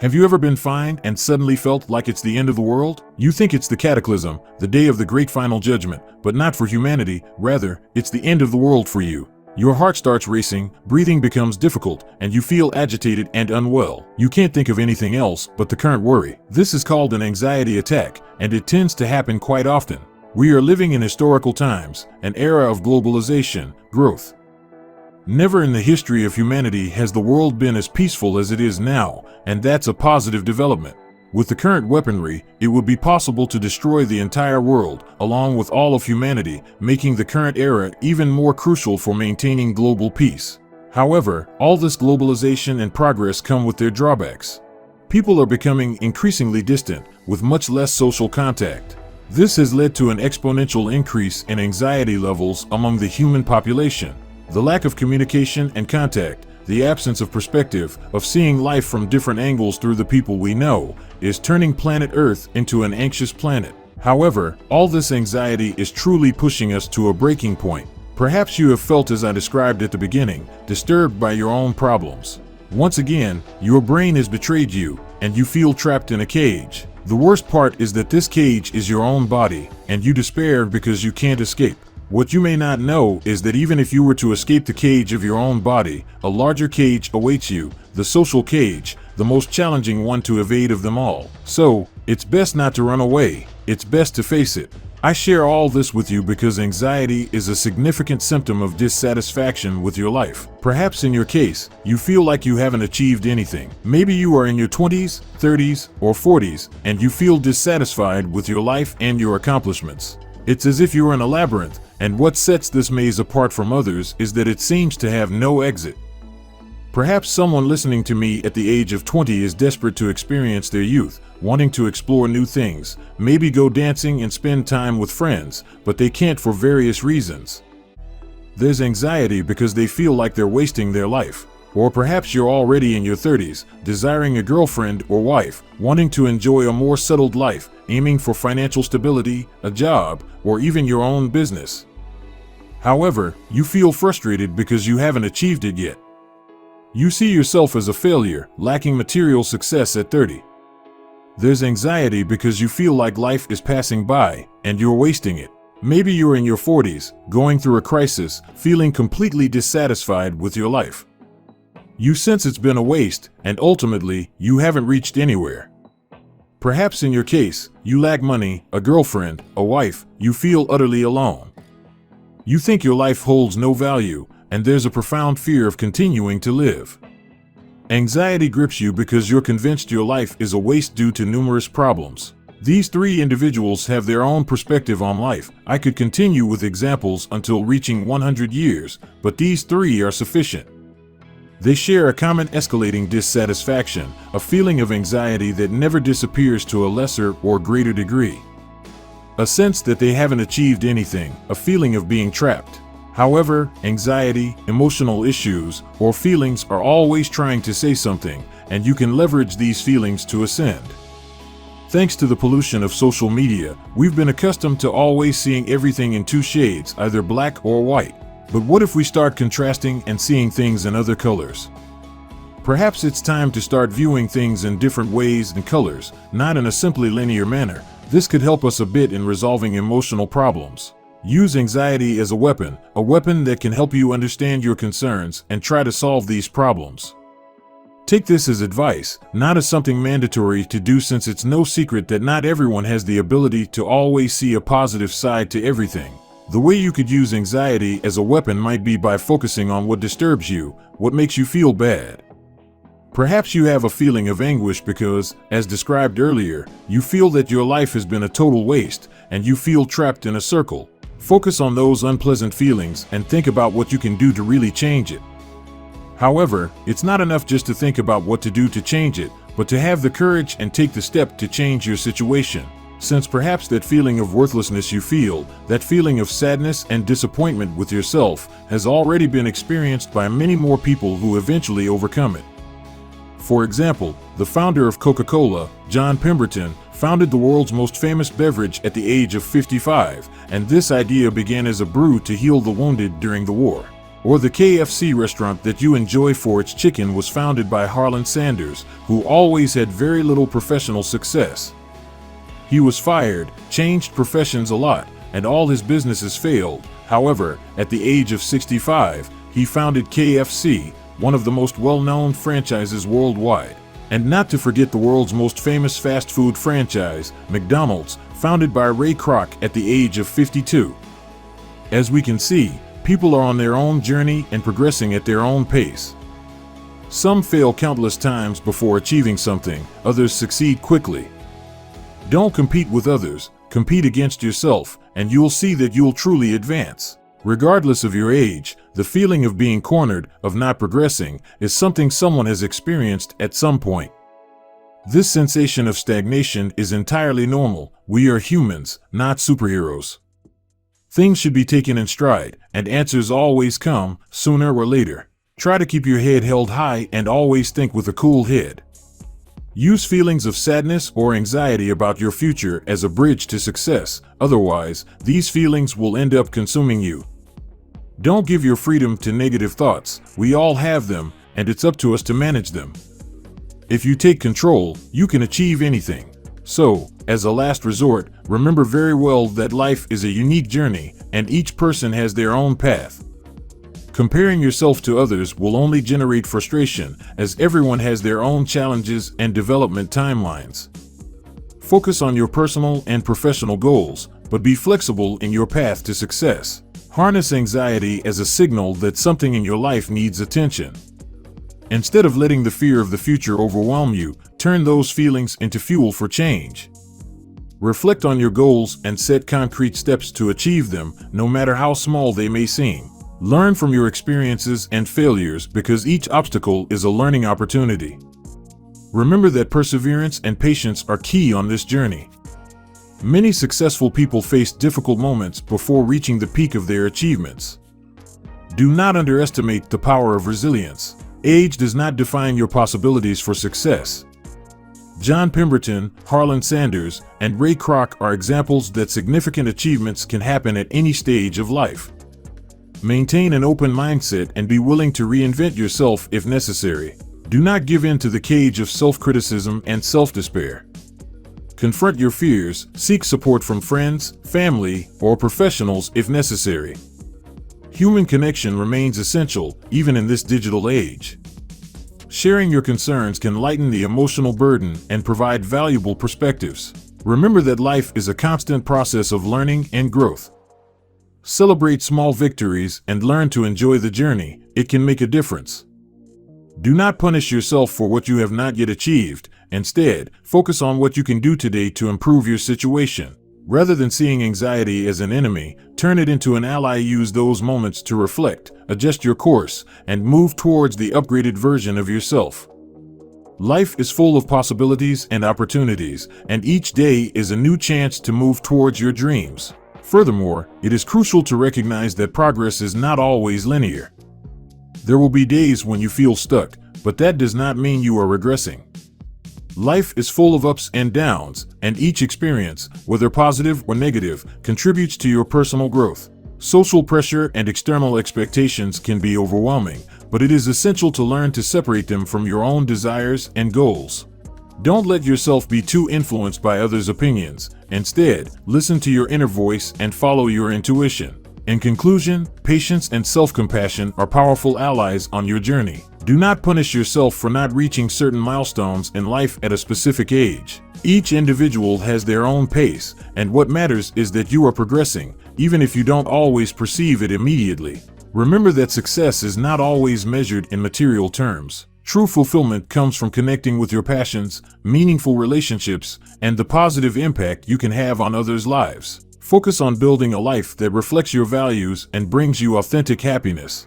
Have you ever been fine and suddenly felt like it's the end of the world? You think it's the cataclysm, the day of the great final judgment, but not for humanity. Rather, it's the end of the world for you. Your heart starts racing, breathing becomes difficult, and you feel agitated and unwell. You can't think of anything else but the current worry. This is called an anxiety attack, and it tends to happen quite often. We are living in historical times, an era of globalization, growth. Never in the history of humanity has the world been as peaceful as it is now, and that's a positive development. With the current weaponry, it would be possible to destroy the entire world, along with all of humanity, making the current era even more crucial for maintaining global peace. However, all this globalization and progress come with their drawbacks. People are becoming increasingly distant, with much less social contact. This has led to an exponential increase in anxiety levels among the human population. The lack of communication and contact, the absence of perspective, of seeing life from different angles through the people we know, is turning planet Earth into an anxious planet. However, all this anxiety is truly pushing us to a breaking point. Perhaps you have felt, as I described at the beginning, disturbed by your own problems. Once again, your brain has betrayed you, and you feel trapped in a cage. The worst part is that this cage is your own body, and you despair because you can't escape. What you may not know is that even if you were to escape the cage of your own body, a larger cage awaits you, the social cage, the most challenging one to evade of them all. So, it's best not to run away, it's best to face it. I share all this with you because anxiety is a significant symptom of dissatisfaction with your life. Perhaps in your case, you feel like you haven't achieved anything. Maybe you are in your 20s, 30s, or 40s, and you feel dissatisfied with your life and your accomplishments. It's as if you're in a labyrinth, and what sets this maze apart from others is that it seems to have no exit. Perhaps someone listening to me at the age of 20 is desperate to experience their youth, wanting to explore new things, maybe go dancing and spend time with friends, but they can't for various reasons. There's anxiety because they feel like they're wasting their life. Or perhaps you're already in your 30s, desiring a girlfriend or wife, wanting to enjoy a more settled life, aiming for financial stability, a job, or even your own business. However, you feel frustrated because you haven't achieved it yet. You see yourself as a failure, lacking material success at 30. There's anxiety because you feel like life is passing by, and you're wasting it. Maybe you're in your 40s, going through a crisis, feeling completely dissatisfied with your life. You sense it's been a waste, and ultimately, you haven't reached anywhere. Perhaps in your case, you lack money, a girlfriend, a wife, you feel utterly alone. You think your life holds no value, and there's a profound fear of continuing to live. Anxiety grips you because you're convinced your life is a waste due to numerous problems. These three individuals have their own perspective on life. I could continue with examples until reaching 100 years, but these three are sufficient. They share a common escalating dissatisfaction, a feeling of anxiety that never disappears to a lesser or greater degree. A sense that they haven't achieved anything, a feeling of being trapped. However, anxiety, emotional issues, or feelings are always trying to say something, and you can leverage these feelings to ascend. Thanks to the pollution of social media, we've been accustomed to always seeing everything in two shades, either black or white. But what if we start contrasting and seeing things in other colors? Perhaps it's time to start viewing things in different ways and colors, not in a simply linear manner. This could help us a bit in resolving emotional problems. Use anxiety as a weapon that can help you understand your concerns and try to solve these problems. Take this as advice, not as something mandatory to do, since it's no secret that not everyone has the ability to always see a positive side to everything. The way you could use anxiety as a weapon might be by focusing on what disturbs you, what makes you feel bad. Perhaps you have a feeling of anguish because, as described earlier, you feel that your life has been a total waste, and you feel trapped in a circle. Focus on those unpleasant feelings and think about what you can do to really change it. However, it's not enough just to think about what to do to change it, but to have the courage and take the step to change your situation. Since perhaps that feeling of worthlessness you feel, that feeling of sadness and disappointment with yourself, has already been experienced by many more people who eventually overcome it. For example, the founder of Coca-Cola, John Pemberton, founded the world's most famous beverage at the age of 55, and this idea began as a brew to heal the wounded during the war. Or the KFC restaurant that you enjoy for its chicken was founded by Harlan Sanders, who always had very little professional success. He was fired, changed professions a lot, and all his businesses failed. However, at the age of 65, he founded KFC, one of the most well-known franchises worldwide. And not to forget the world's most famous fast food franchise, McDonald's, founded by Ray Kroc at the age of 52. As we can see, people are on their own journey and progressing at their own pace. Some fail countless times before achieving something, others succeed quickly. Don't compete with others, compete against yourself, and you'll see that you'll truly advance. Regardless of your age, the feeling of being cornered, of not progressing, is something someone has experienced at some point. This sensation of stagnation is entirely normal. We are humans, not superheroes. Things should be taken in stride, and answers always come, sooner or later. Try to keep your head held high and always think with a cool head. Use feelings of sadness or anxiety about your future as a bridge to success, otherwise, these feelings will end up consuming you. Don't give your freedom to negative thoughts. We all have them, and it's up to us to manage them. If you take control, you can achieve anything. So, as a last resort, remember very well that life is a unique journey, and each person has their own path. Comparing yourself to others will only generate frustration, as everyone has their own challenges and development timelines. Focus on your personal and professional goals, but be flexible in your path to success. Harness anxiety as a signal that something in your life needs attention. Instead of letting the fear of the future overwhelm you, turn those feelings into fuel for change. Reflect on your goals and set concrete steps to achieve them, no matter how small they may seem. Learn from your experiences and failures because each obstacle is a learning opportunity. Remember that perseverance and patience are key on this journey. Many successful people face difficult moments before reaching the peak of their achievements. Do not underestimate the power of resilience. Age does not define your possibilities for success. John Pemberton, Harlan Sanders, and Ray Kroc are examples that significant achievements can happen at any stage of life. Maintain an open mindset and be willing to reinvent yourself if necessary. Do not give in to the cage of self-criticism and self-despair. Confront your fears, seek support from friends, family, or professionals if necessary. Human connection remains essential, even in this digital age. Sharing your concerns can lighten the emotional burden and provide valuable perspectives. Remember that life is a constant process of learning and growth. Celebrate small victories and learn to enjoy the journey. It can make a difference. Do not punish yourself for what you have not yet achieved. Instead, focus on what you can do today to improve your situation. Rather than seeing anxiety as an enemy, turn it into an ally. Use those moments to reflect, adjust your course, and move towards the upgraded version of yourself. Life is full of possibilities and opportunities, and each day is a new chance to move towards your dreams. Furthermore, it is crucial to recognize that progress is not always linear. There will be days when you feel stuck, but that does not mean you are regressing. Life is full of ups and downs, and each experience, whether positive or negative, contributes to your personal growth. Social pressure and external expectations can be overwhelming, but it is essential to learn to separate them from your own desires and goals. Don't let yourself be too influenced by others' opinions. Instead, listen to your inner voice and follow your intuition. In conclusion, patience and self-compassion are powerful allies on your journey. Do not punish yourself for not reaching certain milestones in life at a specific age. Each individual has their own pace, and what matters is that you are progressing, even if you don't always perceive it immediately. Remember that success is not always measured in material terms. True fulfillment comes from connecting with your passions, meaningful relationships, and the positive impact you can have on others' lives. Focus on building a life that reflects your values and brings you authentic happiness.